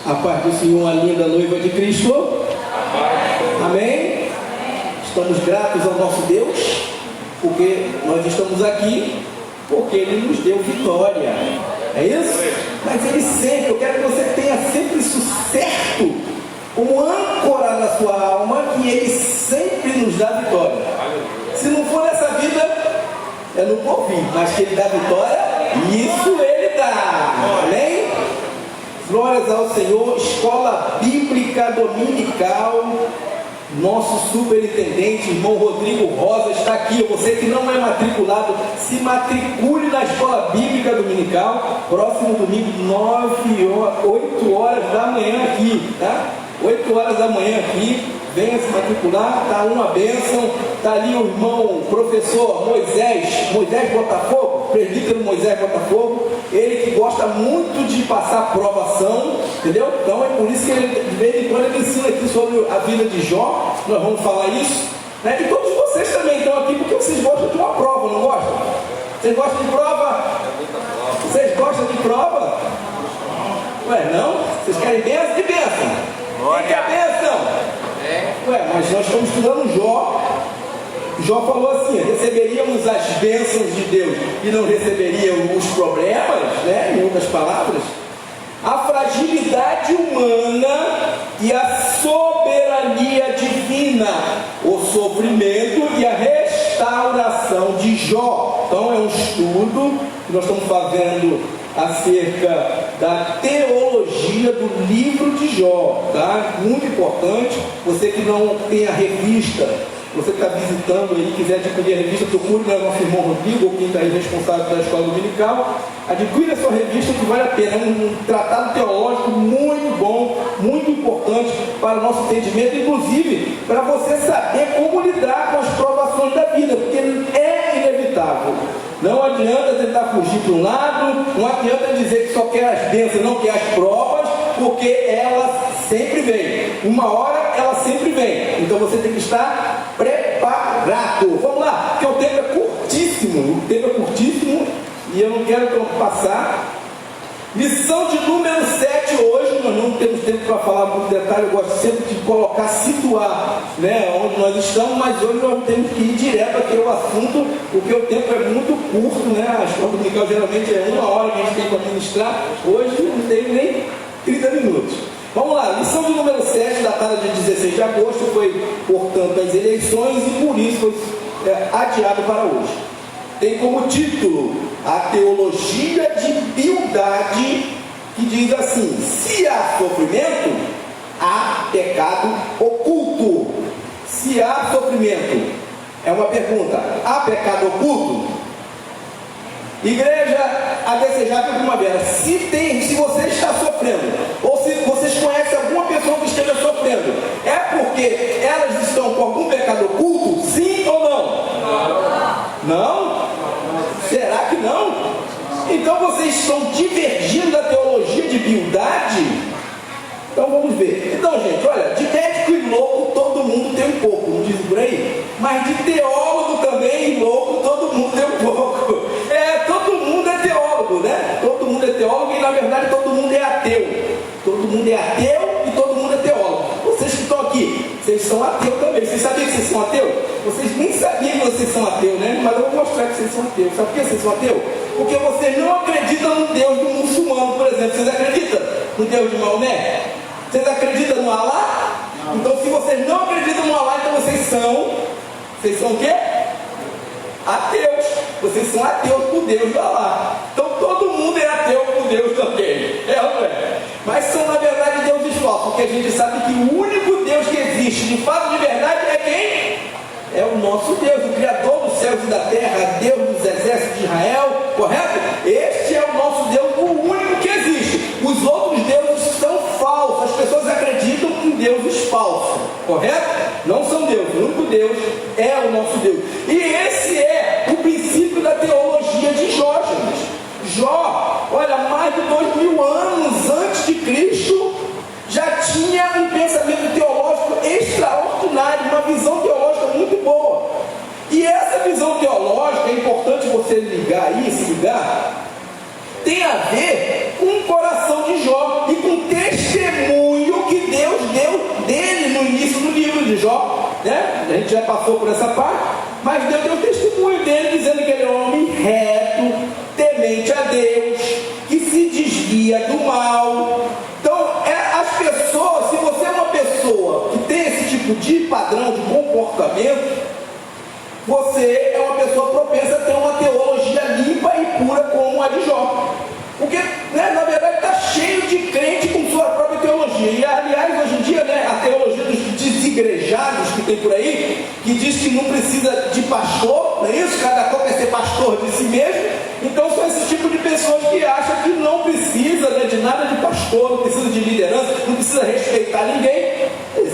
A paz do Senhor, uma linda noiva de Cristo. Amém? Estamos gratos ao nosso Deus, porque nós estamos aqui, porque Ele nos deu vitória. É isso? Mas Ele sempre, eu quero que você tenha sempre isso certo, como âncora na sua alma, que Ele sempre nos dá vitória. Se não for nessa vida, é no porvir, mas que Ele dá vitória, isso Ele dá. Amém? Glórias ao Senhor. Escola Bíblica Dominical. Nosso superintendente, irmão Rodrigo Rosa, está aqui. Você que não é matriculado, se matricule na Escola Bíblica Dominical. Próximo domingo, 8 horas da manhã aqui, tá? 8 horas da manhã aqui. Venha se matricular, está uma bênção. Está ali o irmão professor Moisés Botafogo, presbítero Moisés Botafogo. Ele que gosta muito de passar provação, entendeu? Então é por isso que ele, de vez em quando, ele ensina aqui sobre a vida de Jó. Nós vamos falar isso, né? E todos vocês também estão aqui porque vocês gostam de uma prova, não gostam? Vocês gostam de prova? Vocês gostam de prova? Ué, não? Vocês querem bênção? Que bênção? Quem quer bênção? Ué, mas nós estamos estudando Jó. Jó falou assim: receberíamos as bênçãos de Deus e não receberíamos os problemas, né? Em outras palavras, a fragilidade humana e a soberania divina, o sofrimento e a restauração de Jó. Então é um estudo que nós estamos fazendo acerca da teologia do livro de Jó, tá? Muito importante. Você que não tem a revista, você que está visitando aí, quiser adquirir a revista, procure o nosso irmão Rodrigo, ou quem está aí responsável da escola dominical. Adquira a sua revista, que vale a pena. É um tratado teológico muito bom, muito importante para o nosso entendimento, inclusive para você saber como lidar com as provações da vida, porque é inevitável. Não adianta tentar fugir para um lado, não adianta dizer que só quer as bênçãos, não quer as provas, porque elas sempre vêm. Uma hora ela sempre vem. Então você tem que estar preparado. Vamos lá, porque o tempo é curtíssimo. E eu não quero passar. Lição de número 7 hoje. Nós não temos tempo para falar muito detalhe. Eu gosto sempre de colocar, situar, né, onde nós estamos, mas hoje nós temos que ir direto aqui ao assunto, porque o tempo é muito curto, né? A escola dominical geralmente é 1 hora que a gente tem para administrar. Hoje não tem nem 30 minutos. Vamos lá, lição de número 7, datada de 16 de agosto, foi, portanto, as eleições, e por isso foi adiado para hoje. Tem como título a teologia de Bildade, que diz assim: se há sofrimento, há pecado oculto. Se há sofrimento, é uma pergunta: há pecado oculto? Igreja a desejar primavera, se você está sofrendo, ou se vocês conhecem alguma pessoa que esteja sofrendo, é porque elas estão com algum pecado oculto? Sim ou não? Não? Será que não? Então vocês estão divergindo da teologia de Bildade? Então vamos ver. Então, gente, olha, de médico e louco todo mundo tem um pouco, não diz por aí? Mas de teólogo também e louco todo mundo tem um pouco. Todo mundo é teólogo, né? Todo mundo é teólogo e na verdade todo mundo é ateu. Todo mundo é ateu e todo mundo é teólogo. Vocês que estão aqui, vocês são ateus também. Vocês sabiam que vocês são ateus? Vocês nem sabiam que vocês são ateus, né? Mas eu vou mostrar que vocês são ateus. Sabe por que vocês são ateus? Porque vocês não acreditam no Deus do muçulmano, por exemplo. Vocês acreditam no Deus de Maomé? Vocês acreditam no Alá? Então, se vocês não acreditam no Alá, então vocês são o quê? Ateus. Vocês são ateus por Deus do Alá. Então todo mundo é ateu por Deus também. É ou não é? Mas são na verdade deuses falsos, porque a gente sabe que o único Deus que existe de fato de verdade é quem? É o nosso Deus, o Criador dos céus e da terra, Deus dos exércitos de Israel, correto? Este é o nosso Deus, o único que existe. Os outros deuses são falsos. As pessoas acreditam em deuses falsos, correto? Não são deuses. O único Deus é o nosso Deus. E esse é o princípio da teologia de Jó, gente. Jó, olha, mais de 2000 anos antes de Cristo, já tinha um pensamento teológico extraordinário, uma visão teológica muito boa. E essa visão teológica, é importante você ligar aí, se ligar, tem a ver com o coração de Jó e com o testemunho livro de Jó, né? A gente já passou por essa parte, mas Deus deu o testemunho dele, dizendo que ele é um homem reto, temente a Deus, que se desvia do mal. Então, as pessoas, se você é uma pessoa que tem esse tipo de padrão de comportamento, você é uma pessoa propensa a ter uma teologia limpa e pura como a de Jó. Porque, né, na verdade, está cheio de crente com sua própria teologia. E, aliás, hoje em dia, né, a teologia dos desigrejados que tem por aí, que diz que não precisa de pastor, não é isso? Cada qual quer ser pastor de si mesmo. Então, são esse tipo de pessoas que acham que não precisa, né, de nada de pastor, não precisa de liderança, não precisa respeitar ninguém.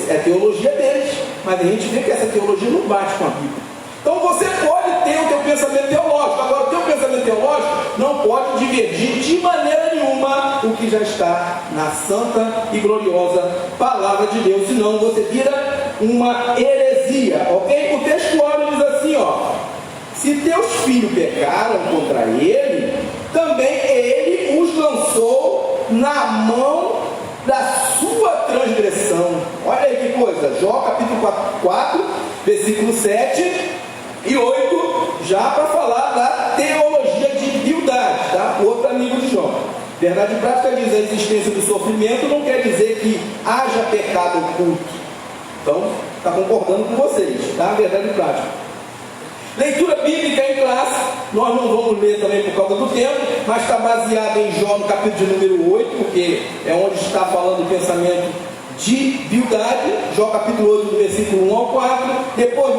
É a teologia deles. Mas a gente vê que essa teologia não bate com a Bíblia. Então você pode ter o teu pensamento teológico, agora o teu pensamento teológico não pode divergir de maneira nenhuma o que já está na santa e gloriosa palavra de Deus, senão você vira uma heresia, ok? O texto diz assim, se teus filhos pecaram contra ele, também ele os lançou na mão da sua transgressão. Olha aí que coisa, Jó capítulo 4, versículo 7 e 8, já para falar da teologia de Bildade, tá? Outro amigo de Jó. Verdade prática diz: a existência do sofrimento não quer dizer que haja pecado oculto. Então, está concordando com vocês, tá? Verdade prática. Leitura bíblica em classe, nós não vamos ler também por causa do tempo, mas está baseada em Jó no capítulo de número 8, porque é onde está falando o pensamento de Bildade, Jó capítulo 8, do versículo 1 ao 4, depois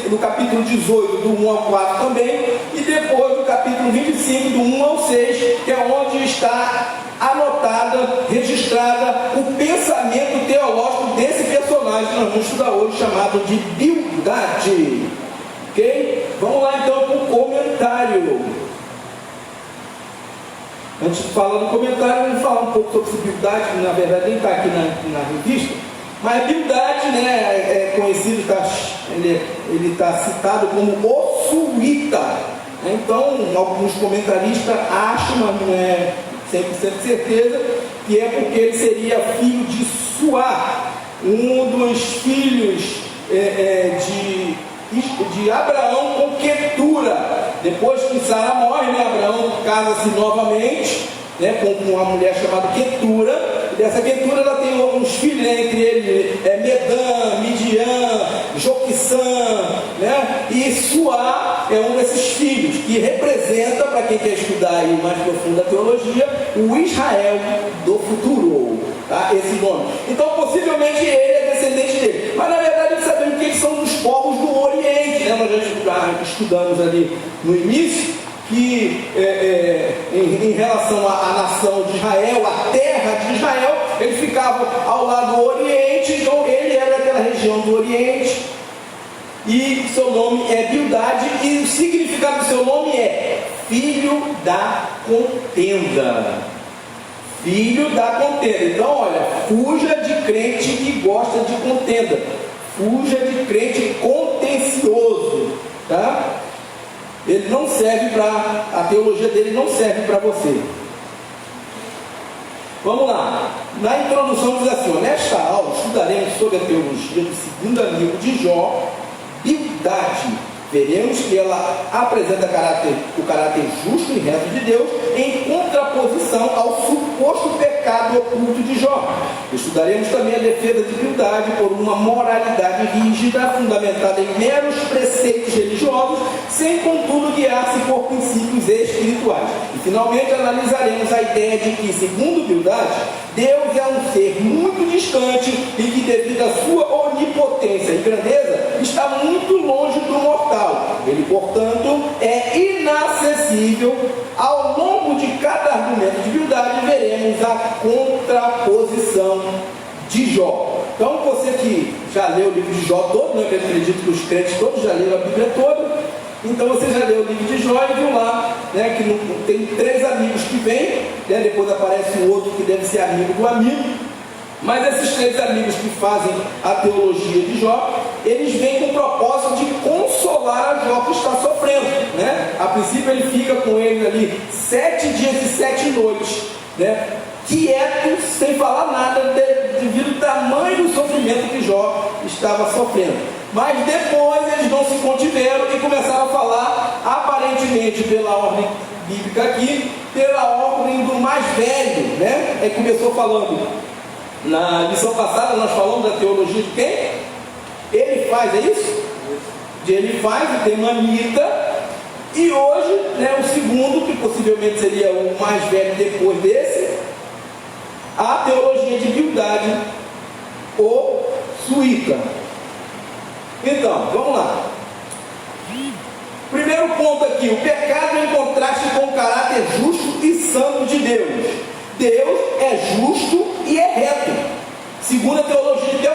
do capítulo 18, do 1 ao 4 também, e depois do capítulo 25, do 1 ao 6, que é onde está anotada, registrada, o pensamento teológico desse personagem que nós vamos estudar hoje, chamado de Bildade. Ok? Vamos lá então para o comentário. Antes de falar do comentário, vamos falar um pouco sobre essa Bildade, que na verdade nem está aqui na revista, mas Bildade, né, é conhecido, ele está citado como o Suíta. Então, alguns comentaristas acham, mas não é 100% de certeza, que é porque ele seria filho de Suá, um dos filhos de Abraão com Quetura. Depois que Sara morre, né, Abraão casa-se novamente, né, com uma mulher chamada Quetura. E dessa Quetura ela tem alguns filhos, né, entre eles Medã, Midian, Joquissã, né, e Suá é um desses filhos, que representa, para quem quer estudar aí mais profunda a teologia, o Israel do futuro, tá? Esse nome. Então possivelmente ele é descendente dele, mas na verdade sabemos que eles são dos povos do Oriente, né? Nós já estudamos ali no início que em relação à nação de Israel, a terra de Israel, ele ficava ao lado do Oriente, então ele era daquela região do Oriente, e seu nome é Bildade, e o significado do seu nome é filho da contenda. Filho da contenda. Então, olha, fuja de crente que gosta de contenda. Fuja de crente contencioso, tá? Ele não serve para, a teologia dele não serve para você. Vamos lá. Na introdução diz assim: nesta aula estudaremos sobre a teologia do segundo amigo de Jó, Bildade. Veremos que ela apresenta o caráter justo e reto de Deus em contraposição ao suposto pecado oculto de Jó. Estudaremos também a defesa de Bildade por uma moralidade rígida, fundamentada em meros preceitos religiosos, sem contudo guiar-se por princípios espirituais. E finalmente analisaremos a ideia de que, segundo Bildade, Deus é um ser muito distante e que, devido à sua onipotência e grandeza, está muito longe do mortal. Ele, portanto, é inacessível. Ao longo de cada argumento de Bildade, veremos a contraposição de Jó. Então, você que já leu o livro de Jó todo, né, eu acredito que os crentes todos já leram a Bíblia toda, então você já leu o livro de Jó e viu lá, né, que tem 3 amigos que vêm, né, depois aparece um outro que deve ser amigo do amigo. Mas esses 3 amigos que fazem a teologia de Jó, eles vêm com o propósito de consolar a Jó que está sofrendo, né? A princípio ele fica com ele ali 7 dias e 7 noites, né, quieto, sem falar nada, devido ao tamanho do sofrimento que Jó estava sofrendo. Mas depois eles não se contiveram e começaram a falar, aparentemente pela ordem bíblica aqui, pela ordem do mais velho, né? Aí começou falando, na lição passada nós falamos da teologia de quem? Ele faz, é isso? De ele faz, o temanita. E hoje, né, o segundo, que possivelmente seria o mais velho depois desse, a teologia de Bildade, ou suíta. Então, vamos lá. Primeiro ponto aqui, o pecado em contraste com o caráter justo e santo de Deus. Deus é justo e é reto, segundo a teologia de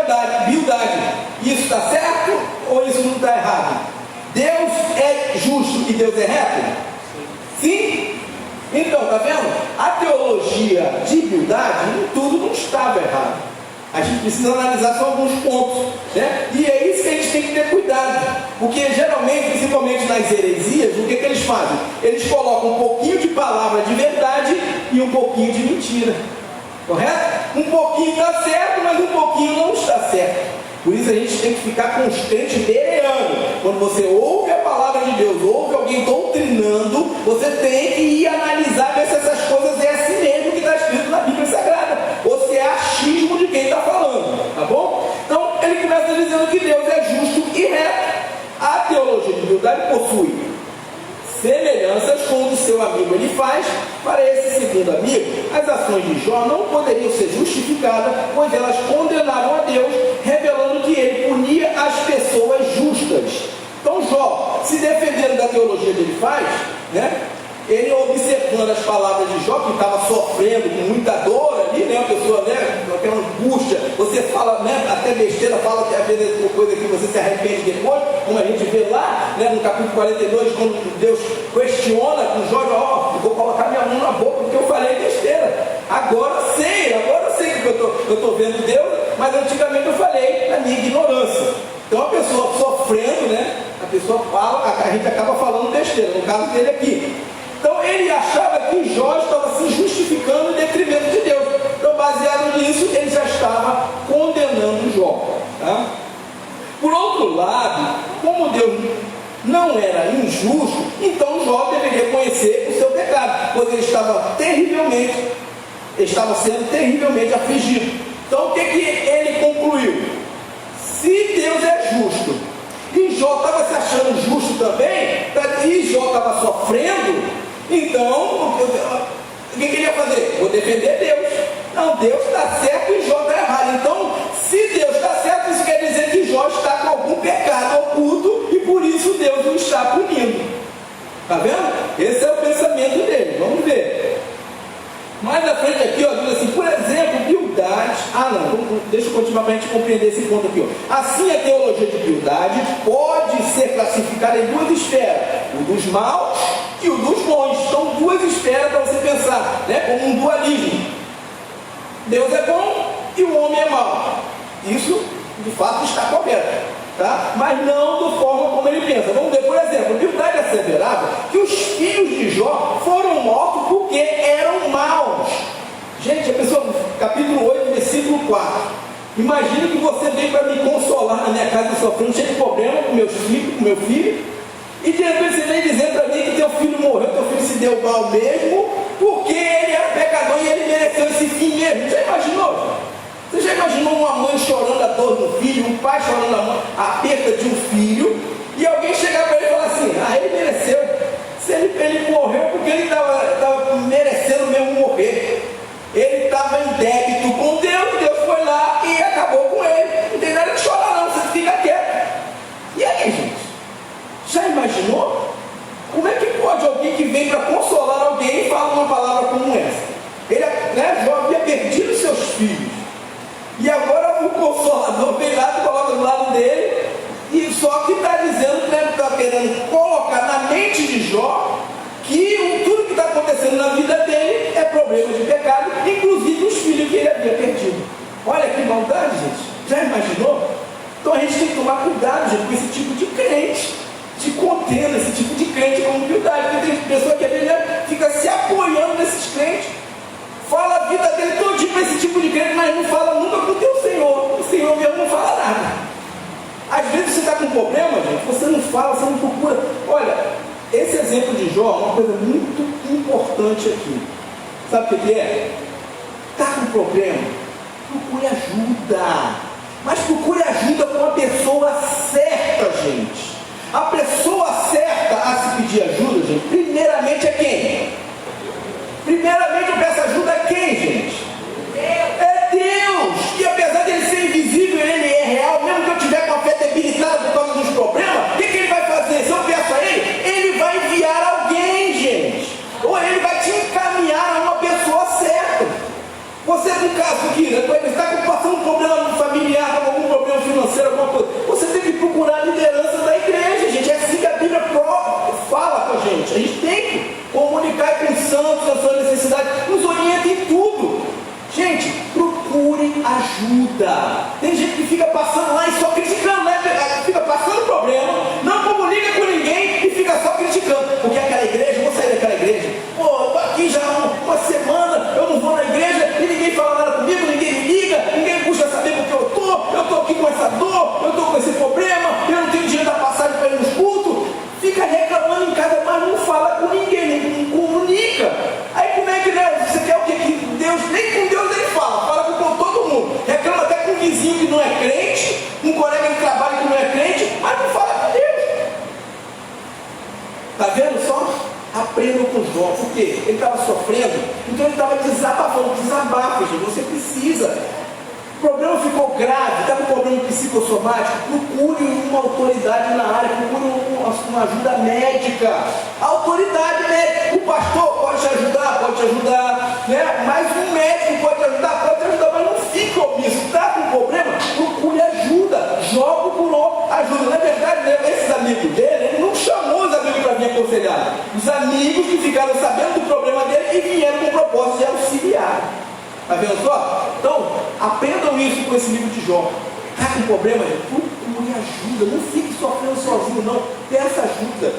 Bildade. Isso está certo ou isso não está errado? Deus é justo e Deus é reto? Sim? Então, tá vendo? A teologia de Bildade, em tudo não estava errado. A gente precisa analisar só alguns pontos, né? E é isso que a gente tem que ter cuidado, porque geralmente, principalmente nas heresias, o que eles fazem? Eles colocam um pouquinho de palavra de verdade e um pouquinho de mentira, correto? Um pouquinho está certo, mas um pouquinho não está certo. Por isso a gente tem que ficar constante bereando. Quando você ouve a palavra de Deus, ouve alguém doutrinando, você tem que ir analisar, ver se essas coisas é assim mesmo que está escrito na Bíblia Sagrada, ou se é achismo de quem está falando, tá bom? Então ele começa dizendo que Deus é justo e reto. A teologia de Bildade possui semelhanças com o do seu amigo ele faz. Para esse segundo amigo, as ações de Jó não poderiam ser justificadas, pois elas condenavam a Deus, revelando que ele punia as pessoas justas. Então Jó, se defendendo da teologia que ele faz, né, ele observando as palavras de Jó, que estava sofrendo com muita dor ali, né, uma pessoa, né, com aquela angústia, você fala, né, até besteira, fala que às vezes é coisa que você se arrepende depois, como a gente vê lá, né, no capítulo 42, quando Deus questiona com Jó, ó, vou colocar minha mão na boca porque eu falei besteira. Agora sei que eu estou vendo Deus, mas antigamente eu falei na minha ignorância. Então a pessoa sofrendo, né, a pessoa fala, a gente acaba falando besteira, no caso dele aqui. Então ele achava que Jó estava se justificando em detrimento de Deus. Então, baseado nisso, ele já estava condenando Jó. Tá? Por outro lado, como Deus não era injusto, então Jó deveria conhecer o seu pecado, pois ele estava sendo terrivelmente afligido. Então, o que ele concluiu? Se Deus é justo e Jó estava se achando justo também, e Jó estava sofrendo, então, o que ele ia fazer? Vou defender Deus. Não, Deus está certo e Jó está errado. Então, se Deus está certo, isso quer dizer que Jó está com algum pecado oculto e por isso Deus o está punindo. Está vendo? Esse é o pensamento dele. Vamos ver. Mais à frente aqui, ó, diz assim, por exemplo, Bildade. Deixa eu continuar para a gente compreender esse ponto aqui. Ó. Assim, a teologia de Bildade pode ser classificada em duas esferas: o dos maus e o dos bons. São duas esferas para você pensar, né, como um dualismo. Deus é bom e o homem é mau. Isso, de fato, está correto, tá? Mas não da forma como ele pensa. Vamos ver, por exemplo, Bildade asseverava que os filhos de Jó foram mortos porque eram maus. Gente, a pessoa, capítulo 8, versículo 4. Imagina que você vem para me consolar na minha casa sofrendo, cheio de problema com meus filhos, com meu filho, e de repente você vem dizer para mim que teu filho morreu, teu filho se deu mal mesmo, porque ele era pecador e ele mereceu esse fim mesmo. Já imaginou? Você já imaginou uma mãe chorando a dor do filho, um pai chorando a perda de um filho, e alguém chegar para ele e falar assim, ele mereceu. Se ele morreu porque ele estava merecendo mesmo morrer. Ele estava em débito com Deus, Deus foi lá e acabou com ele. Não tem nada de chorar não, você fica quieto. E aí, gente? Já imaginou? Como é que pode alguém que vem para consolar alguém e fala uma palavra como essa? Ele, né, Jó havia perdido seus filhos. E agora o consolador vem lá e coloca do lado dele, e só que está dizendo, né, está querendo colocar na mente de Jó que tudo que está acontecendo na vida dele é problema de pecado, inclusive os filhos que ele havia perdido. Olha que maldade, gente. Já imaginou? Então a gente tem que tomar cuidado, gente, com esse tipo de crente, de contenda, esse tipo de crente como Bildade, porque tem pessoa que às vezes fica se apoiando nesses crentes. tipo de crente, mas não fala nunca com o teu Senhor. O Senhor mesmo não fala nada. Às vezes você está com problema, gente, você não fala, você não procura. Olha, esse exemplo de Jó é uma coisa muito importante aqui. Sabe o que é? Está com problema? Procure ajuda. Mas procure ajuda com a pessoa certa, gente. A pessoa certa a se pedir ajuda, gente, primeiramente é quem? Primeiramente eu peço ajuda a quem, gente? É Deus. E apesar de ele ser invisível, ele é real. Mesmo que eu tiver com a fé debilitada por causa dos problemas, o que ele vai fazer? Se eu peço a ele vai enviar alguém, gente. Ou ele vai te encaminhar a uma pessoa certa. Você, no caso aqui, você está passando um problema familiar, algum problema financeiro, alguma coisa, você tem que procurar a liderança da igreja, gente. É assim que a Bíblia fala com a gente. A gente tem que comunicar com os santos a sua necessidade, nos orienta em tudo. Gente, procure ajuda. Tem gente que fica passando lá e só criticando, né? Fica passando problema, não comunica com ninguém e fica só criticando. Porque aquela igreja, eu vou sair daquela igreja. Pô, eu tô aqui já uma semana, eu não vou na igreja e ninguém fala nada comigo, ninguém me liga, ninguém busca saber porque eu tô aqui com essa dor, eu tô com esse problema, eu não tenho dinheiro da passagem para ir nos cultos. Fica reclamando em casa, mas não fala com ninguém, não comunica. Aí como é que Deus? Você quer o quê? Que Deus, nem com Deus ele fala com todo mundo. Reclama até com um vizinho que não é crente, um colega de trabalho que não é crente, mas não fala com Deus. Está vendo só? Aprendam com Jó, porque ele estava sofrendo, então ele estava desabafando, desabafa, gente, você precisa. O problema ficou grave, está com problema psicossomático, procure uma autoridade na área, procure uma ajuda médica. A autoridade médica, o pastor pode te ajudar, né? Mas um médico pode te ajudar, mas não fique omisso. Está com problema? Procure ajuda. Jó procurou ajuda. Na verdade, né, esses amigos dele, ele não chamou os amigos para vir aconselhar. Os amigos que ficaram sabendo do problema dele e vieram com o propósito de auxiliar. Está vendo só? Então, aprendam isso com esse livro de Jó. Está com problema? Procure ajuda. Não fique sofrendo sozinho, não. Peça ajuda.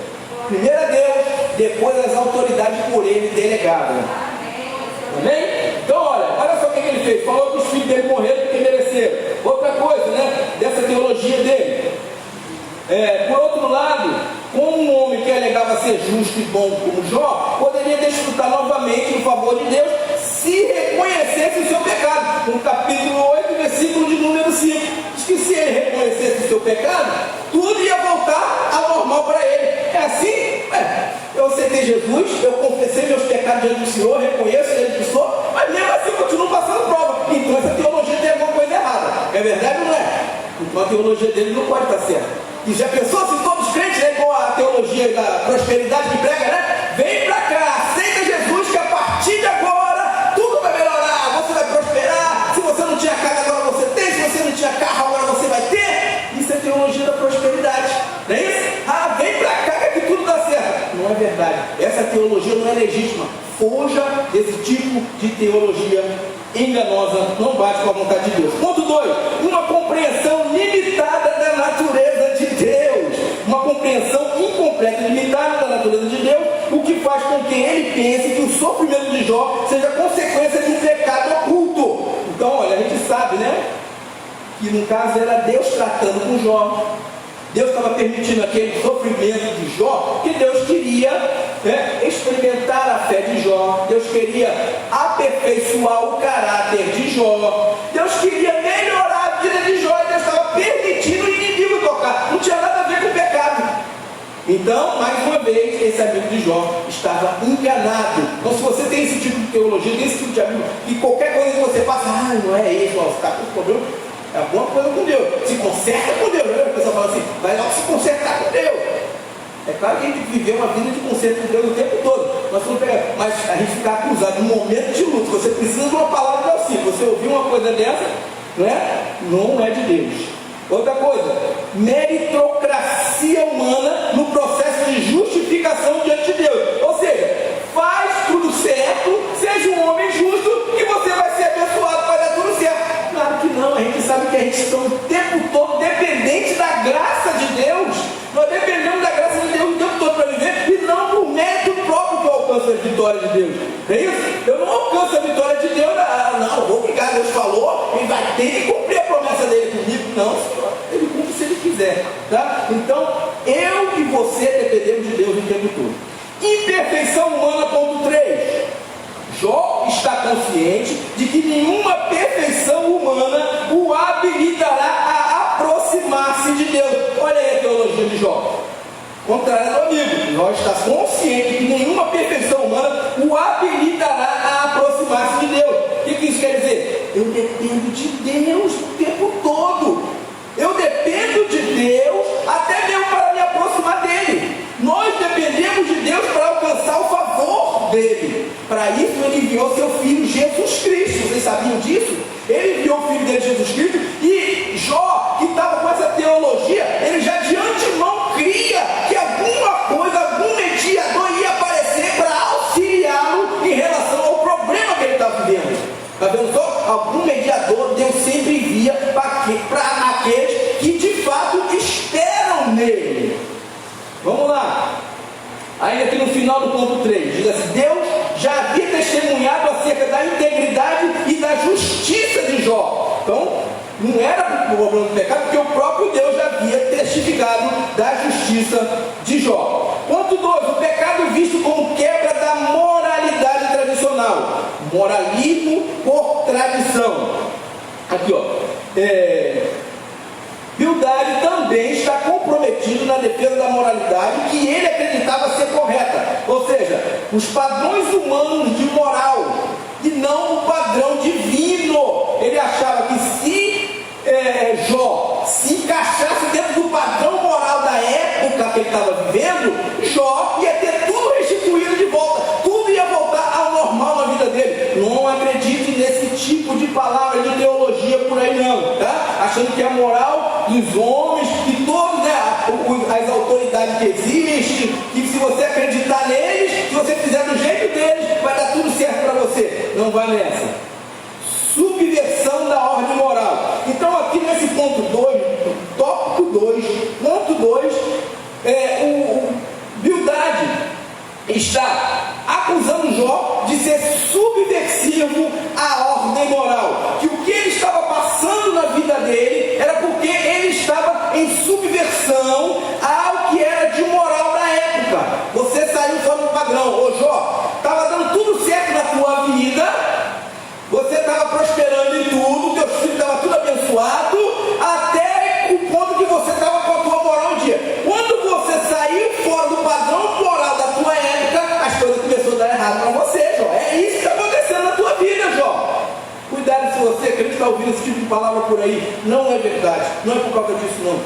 Primeiro a Deus, depois as autoridades por ele delegadas. Amém? Então, olha só o que ele fez. Falou que os filhos dele morreram porque mereceram. Outra coisa, né? Dessa teologia dele. Por outro lado, como um homem que alegava ser justo e bom como Jó, poderia desfrutar novamente o favor de Deus se reconhecesse o seu pecado. No capítulo 8, versículo de número 5, diz que se ele reconhecesse o seu pecado, tudo ia voltar ao normal para ele. É assim? Eu aceitei Jesus, eu confessei meus pecados diante do Senhor, reconheço ele que sou, mas mesmo assim continuo passando prova. Então essa teologia tem alguma coisa errada. É verdade ou não é? Então a teologia dele não pode estar certa. E já pensou se todos os crentes, né, com a teologia da prosperidade que prega, né? Vem pra cá, aceita Jesus que a partir de agora tudo vai melhorar, você vai prosperar. Se você não tinha casa, agora você tem. Se você não tinha carro, agora você vai ter. Isso é teologia da prosperidade, não é isso? Vem pra cá que tudo dá certo. Não é verdade. Essa teologia não é legítima. Fuja desse tipo de teologia enganosa, não bate com a vontade de Deus. Ponto 2, uma compreensão limitada da natureza de Deus. Uma compreensão incompleta e limitada da natureza de Deus, o que faz com que ele pense que o sofrimento de Jó seja consequência de um pecado oculto. Então, olha, a gente sabe, né, que no caso era Deus tratando com Jó. Deus estava permitindo aquele sofrimento de Jó, que Deus queria, né, experimentar a fé de Jó. Deus queria aperfeiçoar o caráter de Jó. Deus queria melhorar a vida de Jó. E Deus estava permitindo o inimigo tocar. Não tinha nada a ver com o pecado. Então, mais uma vez, esse amigo de Jó estava enganado. Então, se você tem esse tipo de teologia, tem esse tipo de amigo, e qualquer coisa que você passa, não é isso, você está com problema, é alguma coisa com Deus. Se conserta com Deus. Né? O pessoal fala assim, vai logo se consertar com Deus. É claro que a gente tem que viver uma vida de conserto com Deus o tempo todo. Mas a gente ficar acusado de um momento de luto. Você precisa de uma palavra de auxílio. Você ouvir uma coisa dessa, não é de Deus. Outra coisa, meritocracia humana no processo de justificação diante de Deus. Ou seja, faz tudo certo, seja um homem justo, que você vai ser abençoado, vai dar tudo certo. Claro que não, a gente sabe que a gente está o tempo todo dependente da graça de Deus. Nós dependemos da graça de Deus o tempo todo para viver, e não por mérito próprio que eu alcanço a vitória de Deus. É isso? Eu não alcanço a vitória de Deus, não vou brigar, Não, Senhor, Ele cumpre se Ele quiser, tá? Então, eu e você dependemos de Deus o tempo todo. Imperfeição humana, ponto 3. Jó está consciente de que nenhuma perfeição humana o habilitará a aproximar-se de Deus. Olha aí a teologia de Jó. Contrário do amigo, Jó está consciente de que nenhuma perfeição humana o habilitará a aproximar-se de Deus. O que isso quer dizer? Eu dependo de Deus o tempo todo. Eu dependo de Deus até mesmo para me aproximar dele. Nós dependemos de Deus para alcançar o favor dele. Para isso ele enviou seu filho Jesus Cristo. Vocês sabiam disso? Ele enviou o filho dele Jesus Cristo. E Jó, que estava com essa teologia, ele já de antemão cria que alguma coisa, algum mediador ia aparecer para auxiliá-lo em relação ao problema que ele está vivendo. Está vendo só? Algum mediador Deus sempre envia para aqueles que de fato esperam nele. Vamos lá. Ainda aqui no final do ponto 3, diz assim: Deus já havia testemunhado acerca da integridade e da justiça de Jó. Então, não era o problema do pecado, porque o próprio Deus já havia testificado da justiça de Jó. Ponto 2, o pecado visto como quebra da moralidade tradicional. Moralismo por tradição. Aqui, ó. Bildade também está comprometido na defesa da moralidade que ele acreditava ser correta, ou seja, os padrões humanos de moral e não o padrão divino. Ele achava que se Jó se encaixasse dentro do padrão moral da época que ele estava vivendo, Jó ia ter tudo restituído de volta, tudo ia voltar ao normal na vida dele. Não acredite nesse tipo de palavra de teologia por aí não, tá? Achando que a moral dos homens, que todos, as autoridades que existem, que se você acreditar neles, se você fizer do jeito deles, vai dar tudo certo para você. Não vai nessa. Subversão da ordem moral. Então aqui nesse ponto 2, tópico 2, ponto 2, Bildade está acusando Jó de ser subversivo à ordem moral, que o que ele estava passando na vida dele era porque ele estava em subversão ao que era de moral da época. Você saiu fora do padrão. Ô Jó, estava dando tudo certo na tua vida, você estava prosperando em tudo, teu filho estava tudo abençoado, até o ponto que você estava com a tua moral em dia. Quando você saiu fora do padrão moral da tua época, as coisas começaram a dar errado para você, Jó. É isso que está acontecendo na tua vida, Jó. Cuidado se você acredita que está ouvindo esse tipo de palavra por aí. Não é verdade, não é por causa disso não.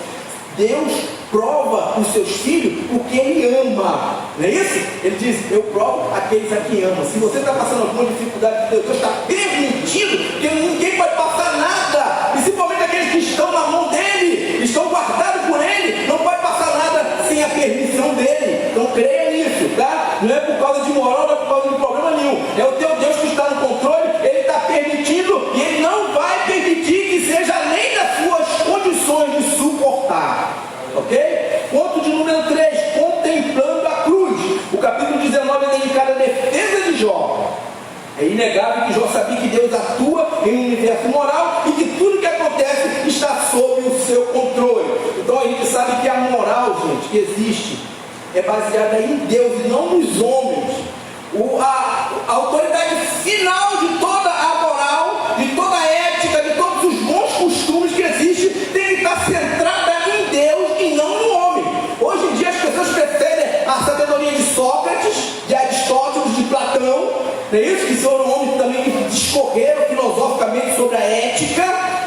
Deus prova os seus filhos porque Ele ama, não é isso? Ele diz: eu provo aqueles a quem ama. Se você está passando alguma dificuldade, Deus está permitindo, porque ninguém pode passar nada, principalmente aqueles que estão na mão dEle, estão guardados por Ele, não pode passar nada sem a permissão dEle. Então creia nisso, tá? Não é por causa de moral, não é por causa de problema nenhum, é o teu Deus que está no controle. Ele está permitindo e Ele não vai permitir que seja além das suas condições de suportar. Ok? Ponto de número 3, contemplando a cruz. O capítulo 19 é dedicado à defesa de Jó. É inegável que Jó sabia que Deus atua em um universo moral e que tudo que acontece está sob o seu controle. Então a gente sabe que a moral, gente, que existe, é baseada em Deus e não nos homens. A autoridade final de toda a moral, de toda a ética, de todos os bons costumes que existem, tem que estar centrada em Deus e não no homem. Hoje em dia as pessoas preferem a sabedoria de Sócrates, de Aristóteles, de Platão, não é isso? Que foram homens também que discorreram filosoficamente sobre a ética,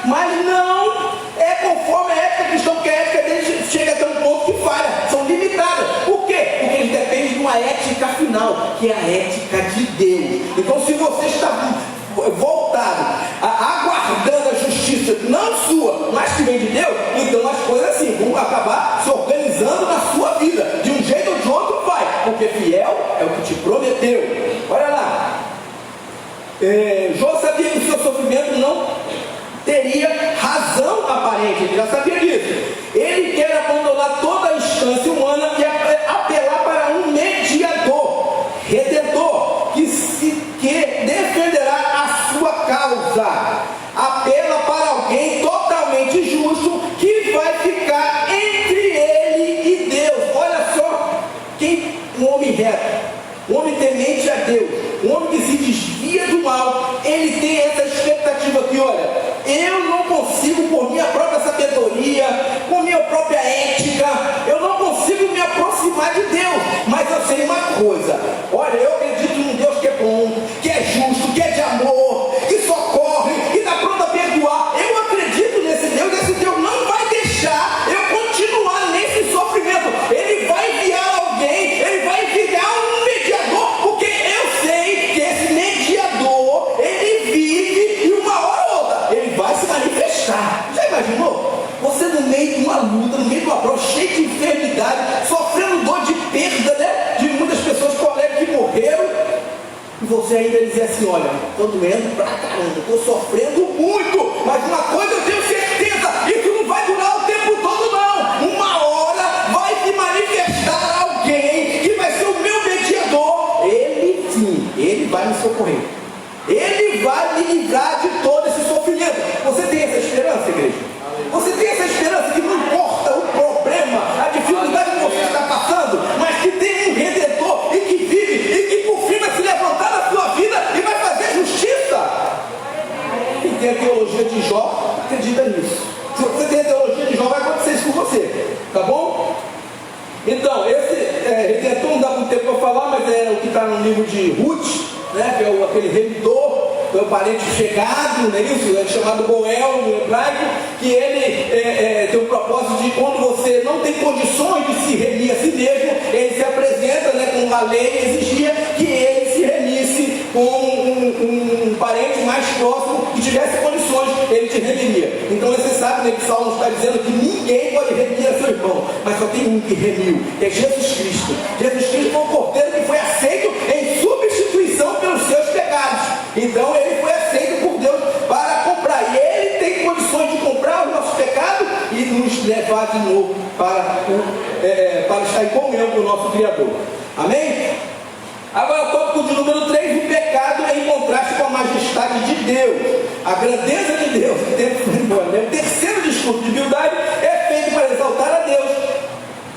mas não é conforme a ética cristã, porque a ética deles chega até um ponto que falha, são limitadas. Por quê? Porque eles dependem de uma ética final, que é a ética de Deus. Então, se você está voltado, aguardando a justiça, não sua, mas que vem de Deus, então as coisas assim vão acabar se organizando na sua vida, de um jeito ou de outro vai, porque fiel é o que te prometeu. Olha lá, Jó sabia que o seu sofrimento não teria razão aparente, ele já sabia disso. Ele quer abandonar toda a instância humana e apelar para um mediador, redentor, que defenderá a sua causa. Apela para alguém totalmente justo ele tem essa expectativa que, olha, eu não consigo, por minha própria sabedoria, por minha própria ética, eu não consigo me aproximar de Deus, mas eu sei uma coisa, olha, eu acredito num Deus que é bom, que é justo, que é de amor, que socorre, que está pronto a perdoar. Eu acredito nesse Deus não vai deixar eu continuar nesse sofrimento. Ele vai enviar alguém, ele vai enviar um mediador, porque eu sei que esse mediador, ele vive e uma hora ou outra, ele vai se manifestar. Já imaginou? Você no meio de uma luta, no meio de uma prova, cheio de enfermidade, sofrendo dor de perda, né? De muitas pessoas, colegas que morreram, e você ainda dizer assim, olha, estou doendo pra caramba, estou sofrendo muito, mas uma coisa eu tenho certeza, isso não vai durar o tempo todo não. Uma hora vai se manifestar alguém que vai ser o meu mediador. Ele sim, ele vai me socorrer. Ele vai me livrar de todo esse sofrimento. Você tem essa esperança, igreja? Você tem essa esperança que não importa o problema, a dificuldade que você está passando, mas que tem um Redentor e que vive e que por fim vai se levantar na sua vida e vai fazer justiça? Quem tem a teologia de Jó, acredita nisso. Se você tem a teologia de Jó, vai acontecer isso com você, tá bom? Então, esse Redentor não dá muito tempo para falar, mas é o que está no livro de Ruth, né, que é aquele Redentor, foi um parente chegado, não é isso? É chamado Boel no hebraico, que ele tem o propósito de, quando você não tem condições de se remir a si mesmo, ele se apresenta, né, com a lei exigia que ele se remisse com um parente mais próximo que tivesse condições, ele te remiria. Então você sabe, né, que Salmo está dizendo que ninguém pode remir a seu irmão, mas só tem um que remiu, que é Jesus Cristo. Jesus Cristo foi o cordeiro que foi aceito em substituição pelos seus pecados. Então ele foi aceito por Deus para comprar, e ele tem condições de comprar os nossos pecados e nos levar de novo para estar em comunhão com o nosso Criador. Amém? Agora, tópico de número 3, o pecado em contraste com a majestade de Deus, a grandeza de Deus. O terceiro discurso de Bildade é feito para exaltar a Deus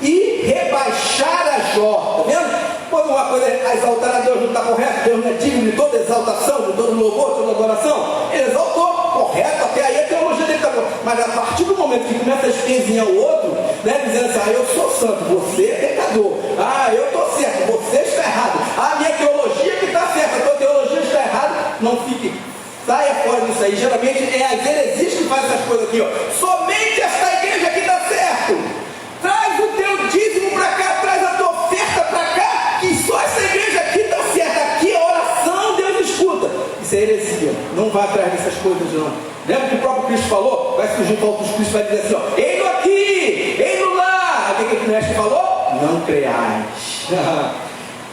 e rebaixar a Jó. Está vendo? Quando uma coisa é exaltar a Deus não está correto, Deus não é digno de toda exaltação, de todo louvor, de toda adoração, ele exaltou, correto, até aí a teologia dele está boa. Mas a partir do momento que começa a espezinhar o outro, né, dizendo assim, eu sou santo, você é pecador, eu estou certo, você está errado, a minha teologia que está certa, a tua teologia está errada, não fique, saia fora disso aí. Geralmente é as heresias que fazem essas coisas aqui, ó. Somente esta igreja aqui está certo, traz o teu dízimo para cá, traz a tua oferta para cá, que só essa igreja aqui está certa, aqui a oração Deus escuta. Isso é heresia, não vá atrás dessas coisas não. Lembra que o próprio Cristo falou? Vai surgir para outros Cristo, vai dizer assim, ó, ei-no aqui, ei-no lá. O que o mestre falou? Não creais.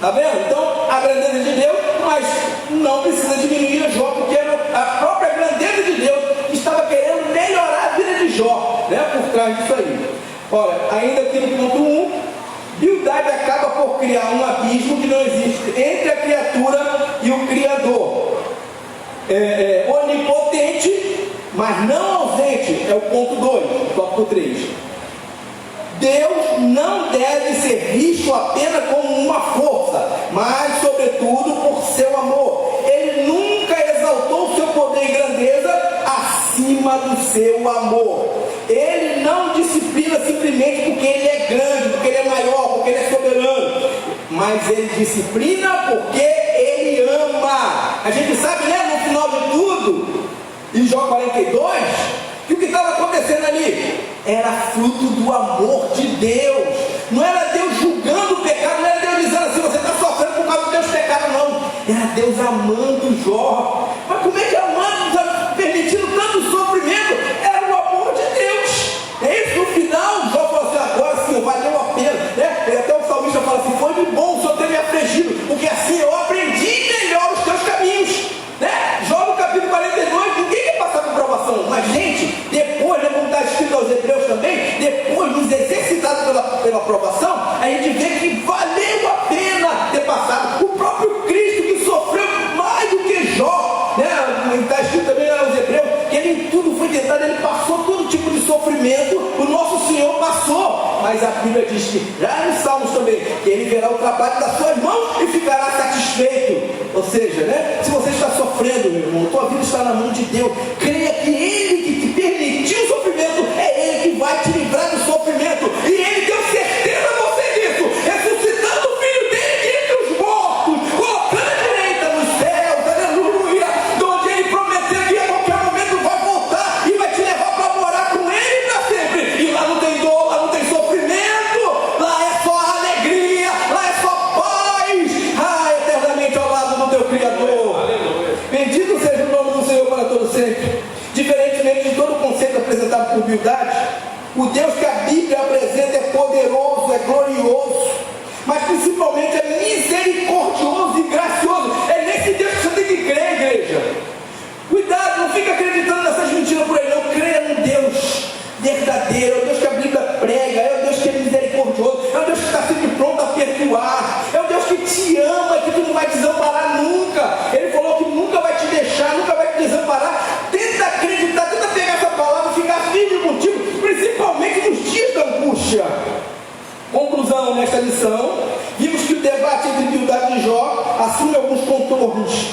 Tá vendo? Então, a grandeza de Deus, mas não precisa diminuir a Jó, porque a própria grandeza de Deus estava querendo melhorar a vida de Jó, né, por trás disso aí. Olha, ainda aqui no ponto 1, Bildade acaba por criar um abismo que não existe entre a criatura e o Criador. Onipotente, mas não ausente, é o ponto 2, tópico 3. Deus não deve ser visto apenas como uma força, mas sobretudo por seu amor. Ele nunca exaltou o seu poder e grandeza acima do seu amor. Ele não disciplina simplesmente porque ele é grande, porque ele é maior, porque ele é soberano, mas ele disciplina porque ele ama. A gente sabe, né, no final de tudo, em Jó 42, que o que estava acontecendo ali era fruto do amor de Deus. Não era Deus julgando o pecado, não era Deus dizendo assim, você está sofrendo por causa dos teus pecados, não. Era Deus amando Jó. Mas como é que amando, permitindo tanto sofrimento? Era o amor de Deus. É isso, no final, Jó falou assim, agora sim, valeu a pena, né? E até o salmista fala assim, foi bom o Senhor ter me afligido, porque assim eu aprendi melhor os teus caminhos, né? Jó no capítulo 42, ninguém quer passar por provação, mas gente, depois, né, como está escrito aos Hebreus também, depois nos exercitados pela provação, a gente vê que valeu a pena ter passado. O próprio Cristo que sofreu mais do que Jó, né? Está escrito também aos Hebreus, que ele em tudo foi tentado, ele passou todo tipo de sofrimento, o nosso Senhor passou, mas Mas a Bíblia diz que, já nos Salmos também, que ele verá o trabalho das suas mãos e ficará satisfeito. Ou seja, né? Se você está sofrendo, meu irmão, tua vida está na mão de Deus. Creia que Ele que te permitiu o sofrimento, é Ele que vai te livrar do sofrimento. E Ele deu certeza a você disso, ressuscitando o Filho dele entre os mortos, colocando a direita nos céus, aleluia, de onde Ele prometeu que a qualquer momento vai voltar e vai te levar para morar com Ele para sempre. E lá não tem dor, lá não tem sofrimento, lá é só alegria, lá é só paz, eternamente ao lado do teu Criador. Aleluia. Bendito seja o nome do Senhor para todo sempre. Diferentemente de todo o conceito apresentado por humildade, o Deus que a Bíblia apresenta é poderoso, é glorioso, mas principalmente é misericordioso e gracioso. É nesse Deus que você tem que crer, igreja. Cuidado, não fica acreditando nessas mentiras por aí, não. Creia no Deus verdadeiro, é o Deus que a Bíblia prega, é o Deus que é misericordioso, é o Deus que está sempre pronto a perdoar, é o Deus que te ama e que tu não vai desamparar nunca. Ele falou que nunca vai te deixar, nunca vai te desamparar. Tenta acreditar, tenta pegar essa palavra e ficar firme contigo, principalmente nos dias da angústia. Conclusão nesta lição, vimos que o debate entre Bildade e Jó assume alguns contornos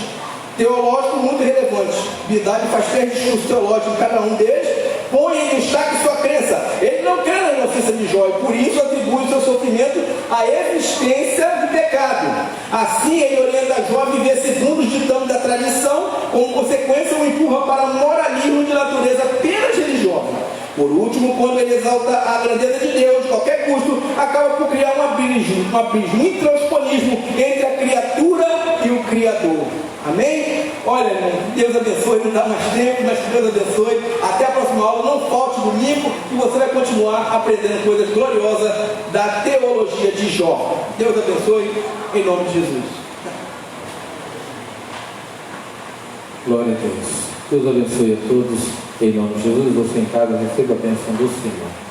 teológicos muito relevantes. Bildade faz 3 discursos teológicos, cada um deles põe em destaque sua crença. Ele não crê na inocência de Jó e por isso atribui o seu sofrimento à existência de pecado. Assim ele orienta Jó a viver segundo os ditames da tradição, como consequência o empurra para um moralismo de natureza apenas religiosa. Por último, quando ele exalta a grandeza de Deus de qualquer custo, acaba por criar um abismo intransponível entre a criatura e o Criador. Amém? Olha, irmão, Deus abençoe, não dá mais tempo, mas que Deus abençoe. Até a próxima aula, não falte domingo, e você vai continuar aprendendo coisas gloriosas da teologia de Jó. Deus abençoe, em nome de Jesus. Glória a Deus. Deus abençoe a todos, em nome de Jesus. Você em casa, receba a bênção do Senhor.